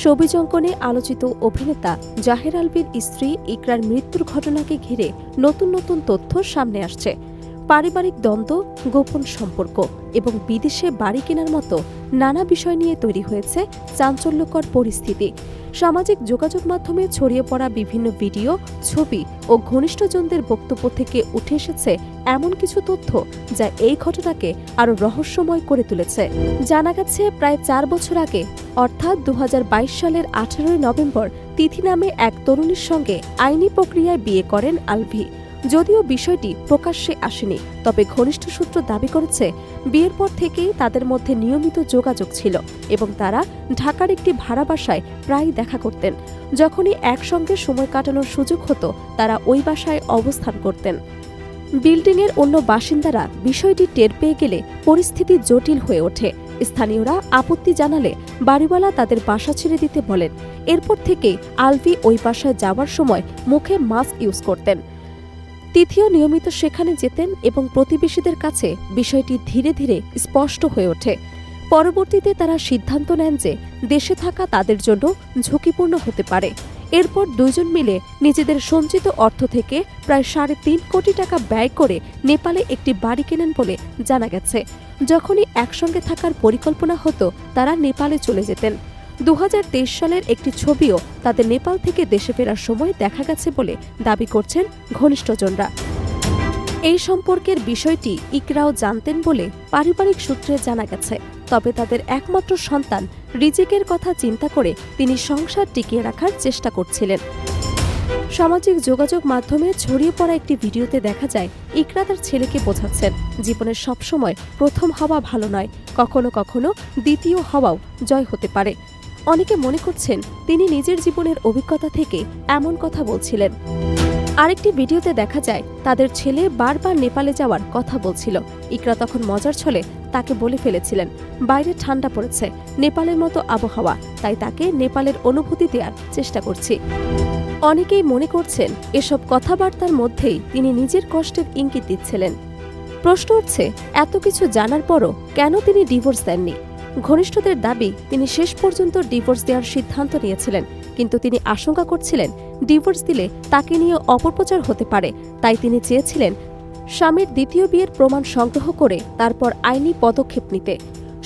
ছবিজ অঙ্কনে আলোচিত অভিনেতা জাহের আলভীর স্ত্রী ইকরার মৃত্যুর ঘটনাকে ঘিরে নতুন নতুন তথ্য সামনে আসছে। পারিবারিক দ্বন্দ্ব, গোপন সম্পর্ক এবং বিদেশে বাড়ি কেনার মতো নানা বিষয় নিয়ে তৈরি হয়েছে চাঞ্চল্যকর পরিস্থিতি। সামাজিক যোগাযোগ মাধ্যমে ছড়িয়ে পড়া বিভিন্ন ভিডিও, ছবি ও ঘনিষ্ঠজনদের বক্তব্য থেকে উঠে এসেছে এমন কিছু তথ্য যা এই ঘটনাকে আরও রহস্যময় করে তুলেছে। জানা গেছে, প্রায় ৪ বছর আগে অর্থাৎ ২০২২ সালের ১৮ নভেম্বর তিথি নামে এক তরুণীর সঙ্গে আইনি প্রক্রিয়ায় বিয়ে করেন আলভী। যদিও বিষয়টি প্রকাশ্যে আসেনি, তবে ঘনিষ্ঠ সূত্র দাবি করেছে বিয়ের পর থেকেই তাদের মধ্যে নিয়মিত যোগাযোগ ছিল এবং তারা ঢাকার একটি ভাড়া বাসায় প্রায়ই দেখা করতেন। যখনই একসঙ্গে সময় কাটানোর সুযোগ হতো, তারা ওই বাসায় অবস্থান করতেন। বিল্ডিংয়ের অন্য বাসিন্দারা বিষয়টি টের পেয়ে গেলে পরিস্থিতি জটিল হয়ে ওঠে। স্থানীয়রা আপত্তি জানালে বাড়িওয়ালা তাদের বাসা ছেড়ে দিতে বলেন। এরপর থেকেই আলভী ওই বাসায় যাওয়ার সময় মুখে মাস্ক ইউজ করতেন। তিথিও নিয়মিত সেখানে যেতেন এবং প্রতিবেশীদের কাছে বিষয়টি ধীরে ধীরে স্পষ্ট হয়ে ওঠে। পরবর্তীতে তারা সিদ্ধান্ত নেন যে দেশে থাকা তাদের জন্য ঝুঁকিপূর্ণ হতে পারে। এরপর দুইজন মিলে নিজেদের সঞ্চিত অর্থ থেকে প্রায় ৩.৫ কোটি টাকা ব্যয় করে নেপালে একটি বাড়ি কেনেন বলে জানা গেছে। যখনই একসঙ্গে থাকার পরিকল্পনা হতো, তারা নেপালে চলে যেতেন। ২০২৩ সালের একটি ছবিও তাদের নেপাল থেকে দেশে ফেরার সময় দেখা গেছে বলে দাবি করছেন ঘনিষ্ঠজনরা। এই সম্পর্কের বিষয়টি ইকরাও জানতেন বলে পারিবারিক সূত্রে জানা গেছে। তবে তাদের একমাত্র সন্তান রিজিকের কথা চিন্তা করে তিনি সংসার টিকিয়ে রাখার চেষ্টা করছিলেন। সামাজিক যোগাযোগ মাধ্যমে ছড়িয়ে পড়া একটি ভিডিওতে দেখা যায় ইকরা তার ছেলেকে বোঝাচ্ছেন, জীবনের সবসময় প্রথম হওয়া ভালো নয়, কখনো কখনো দ্বিতীয় হওয়াও জয় হতে পারে। অনেকে মনে করছেন তিনি নিজের জীবনের অভিজ্ঞতা থেকে এমন কথা বলছিলেন। আরেকটি ভিডিওতে দেখা যায় তাদের ছেলে বারবার নেপালে যাওয়ার কথা বলছিল। ইকরা তখন মজার ছলে তাকে বলে ফেলেছিলেন, বাইরে ঠান্ডা পড়েছে, নেপালের মতো আবহাওয়া, তাই তাকে নেপালের অনুভূতি দেওয়ার চেষ্টা করছি। অনেকেই মনে করছেন এসব কথাবার্তার মধ্যেই তিনি নিজের কষ্টের ইঙ্গিত দিচ্ছিলেন। প্রশ্ন উঠছে, এত কিছু জানার পরও কেন তিনি ডিভোর্স দেননি? ঘনিষ্ঠদের দাবি, তিনি শেষ পর্যন্ত ডিভোর্স দেওয়ার সিদ্ধান্ত নিয়েছিলেন, কিন্তু তিনি আশঙ্কা করছিলেন ডিভোর্স দিলে তাকে নিয়ে অপপ্রচার হতে পারে। তাই তিনি চেয়েছিলেন স্বামীর দ্বিতীয় বিয়ের প্রমাণ সংগ্রহ করে তারপর আইনি পদক্ষেপ নিতে।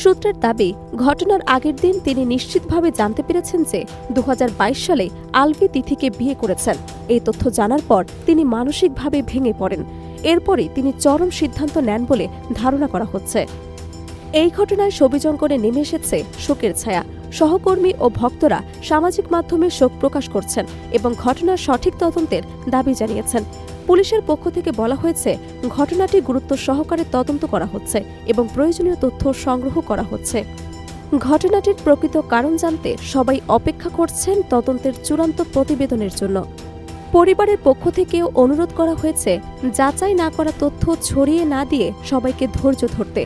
সূত্রের দাবি, ঘটনার আগের দিন তিনি নিশ্চিতভাবে জানতে পেরেছেন যে ২০২২ সালে আলভী তিথিকে বিয়ে করেছেন। এই তথ্য জানার পর তিনি মানসিকভাবে ভেঙে পড়েন। এরপরই তিনি চরম সিদ্ধান্ত নেন বলে ধারণা করা হচ্ছে। এই ঘটনায় ছবিজ অঙ্কনে নেমে এসেছে শোকের ছায়া। সহকর্মী ও ভক্তরা সামাজিক মাধ্যমে শোক প্রকাশ করছেন এবং ঘটনার সঠিক তদন্তের দাবি জানিয়েছেন। পুলিশের পক্ষ থেকে বলা হয়েছে, ঘটনাটি গুরুত্ব সহকারে তদন্ত করা হচ্ছে এবং প্রয়োজনীয় তথ্য সংগ্রহ করা হচ্ছে। ঘটনাটির প্রকৃত কারণ জানতে সবাই অপেক্ষা করছেন তদন্তের চূড়ান্ত প্রতিবেদনের জন্য। পরিবারের পক্ষ থেকেও অনুরোধ করা হয়েছে যাচাই না করা তথ্য ছড়িয়ে না দিয়ে সবাইকে ধৈর্য ধরতে।